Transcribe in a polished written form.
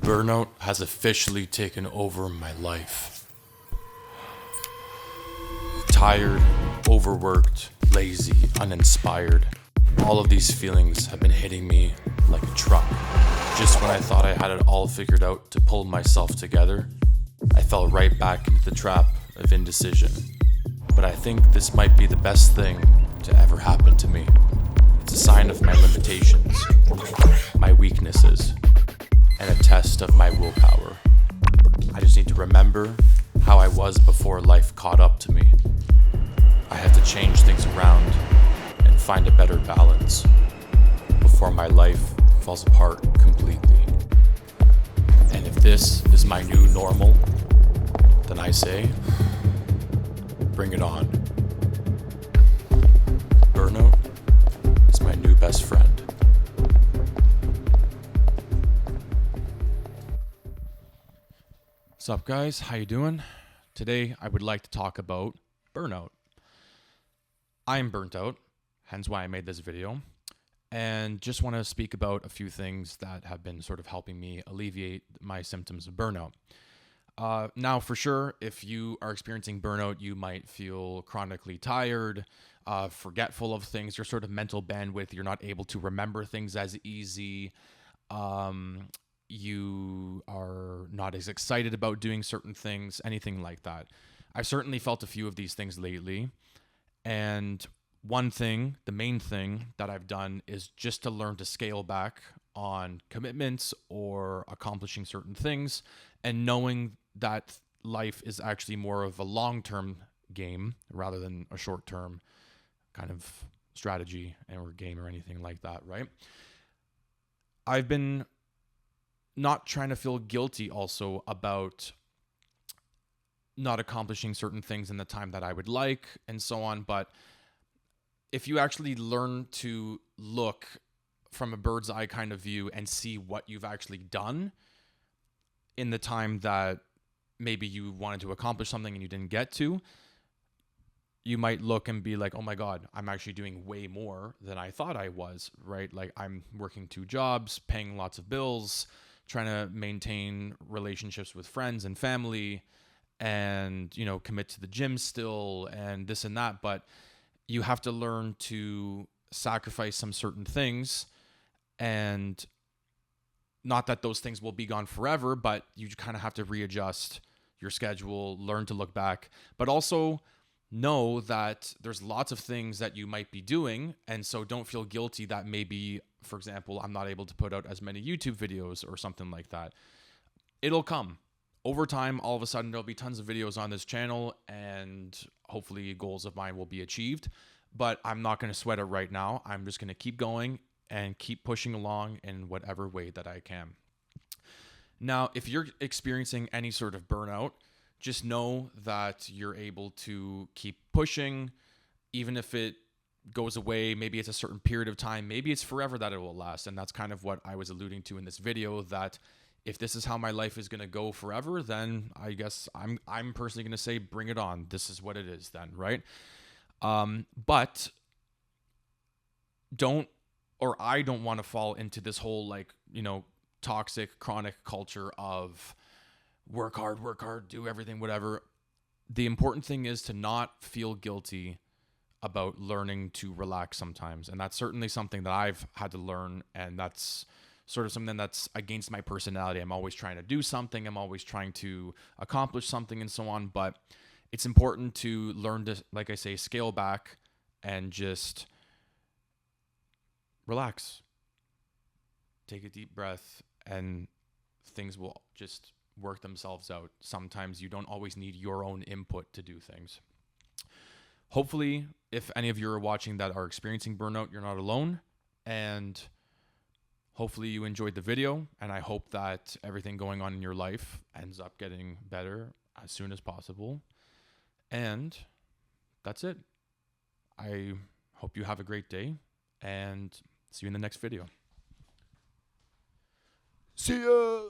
Burnout has officially taken over my life. Tired, overworked, lazy, uninspired. All of these feelings have been hitting me like a truck. Just when I thought I had it all figured out to pull myself together, I fell right back into the trap of indecision. But I think this might be the best thing to ever happen to me. It's a sign of my limitations, my weaknesses, and a test of my willpower. I just need to remember how I was before life caught up to me. I have to change things around and find a better balance before my life falls apart completely. And if this is my new normal, then I say, bring it on. Burnout is my new best friend. What's up, guys? How you doing? Today, I would like to talk about burnout. I'm burnt out, hence why I made this video, and just want to speak about a few things that have been sort of helping me alleviate my symptoms of burnout. Now, for sure, if you are experiencing burnout, you might feel chronically tired, forgetful of things, your sort of mental bandwidth, you're not able to remember things as easy. You are not as excited about doing certain things, anything like that. I've certainly felt a few of these things lately. And one thing, the main thing that I've done is just to learn to scale back on commitments or accomplishing certain things, and knowing that life is actually more of a long-term game rather than a short-term kind of strategy or game or anything like that, right? I've been not trying to feel guilty also about not accomplishing certain things in the time that I would like and so on. But if you actually learn to look from a bird's eye kind of view and see what you've actually done in the time that maybe you wanted to accomplish something and you didn't get to, you might look and be like, oh my God, I'm actually doing way more than I thought I was, right? Like I'm working 2 jobs, paying lots of bills, trying to maintain relationships with friends and family, and, you know, commit to the gym still and this and that. But you have to learn to sacrifice some certain things, and not that those things will be gone forever, but you kind of have to readjust your schedule, learn to look back, but also know that there's lots of things that you might be doing. And so don't feel guilty that maybe, for example, I'm not able to put out as many YouTube videos or something like that. It'll come. Over time, all of a sudden, there'll be tons of videos on this channel, and hopefully goals of mine will be achieved. But I'm not going to sweat it right now. I'm just going to keep going and keep pushing along in whatever way that I can. Now, if you're experiencing any sort of burnout, just know that you're able to keep pushing, even if it goes away. Maybe it's a certain period of time. Maybe it's forever that it will last. And that's kind of what I was alluding to in this video, that if this is how my life is going to go forever, then I guess I'm personally going to say, bring it on. This is what it is then, right? But I don't want to fall into this whole, like, you know, toxic, chronic culture of work hard, do everything, whatever. The important thing is to not feel guilty about learning to relax sometimes. And that's certainly something that I've had to learn. And that's sort of something that's against my personality. I'm always trying to do something. I'm always trying to accomplish something and so on. But it's important to learn to, like I say, scale back and just relax. Take a deep breath and things will just work themselves out. Sometimes you don't always need your own input to do things. Hopefully, if any of you are watching that are experiencing burnout, you're not alone. And hopefully you enjoyed the video, and I hope that everything going on in your life ends up getting better as soon as possible. And that's it. I hope you have a great day, and see you in the next video. See ya!